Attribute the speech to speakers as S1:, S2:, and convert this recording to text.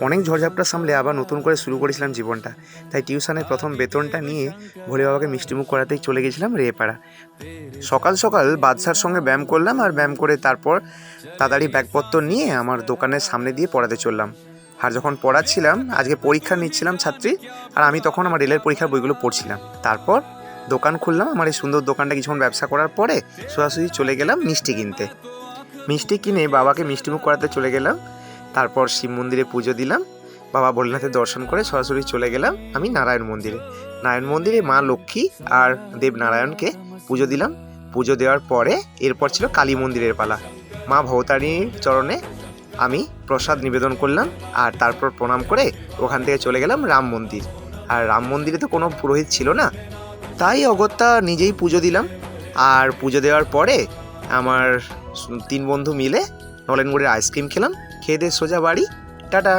S1: অনেক ঝড়ঝাপটা সামলে আবার নতুন করে শুরু করেছিলাম জীবনটা। তাই টিউশনের প্রথম বেতনটা নিয়ে ভোলে বাবাকে মিষ্টিমুখ করাতেই চলে গেছিলাম রেপাড়া। সকাল সকাল বাদশার সঙ্গে ব্যায়াম করলাম, আর ব্যায়াম করে তারপর তাড়াতাড়ি ব্যাগপত্র নিয়ে আমার দোকানের সামনে দিয়ে পড়াতে চললাম। আর যখন পড়াচ্ছিলাম, আজকে পরীক্ষা নিচ্ছিলাম ছাত্রী, আর আমি তখন আমার রেলের পরীক্ষার বইগুলো পড়ছিলাম। তারপর দোকান খুললাম। আমার এই সুন্দর দোকানটা কিছুক্ষণ ব্যবসা করার পরে সোজাসুজি চলে গেলাম মিষ্টি কিনতে। মিষ্টি কিনে বাবাকে মিষ্টিমুখ করাতে চলে গেলাম। তারপর শিব মন্দিরে পুজো দিলাম। বাবা ভোলেনাথের দর্শন করে সরাসরি চলে গেলাম আমি নারায়ণ মন্দিরে। নারায়ণ মন্দিরে মা লক্ষ্মী আর দেবনারায়ণকে পুজো দিলাম। পুজো দেওয়ার পরে এরপর ছিল কালী মন্দিরের পালা। মা ভবতারিণীর চরণে আমি প্রসাদ নিবেদন করলাম, আর তারপর প্রণাম করে ওখান থেকে চলে গেলাম রাম মন্দির। আর রাম মন্দিরে তো কোনো পুরোহিত ছিল না, তাই অগত্যা নিজেই পুজো দিলাম। আর পুজো দেওয়ার পরে আমার 3 বন্ধু মিলে নলেন গুড়ের আইসক্রিম খেলাম। খেয়ে দিয়ে সোজা বাড়ি। টাটা।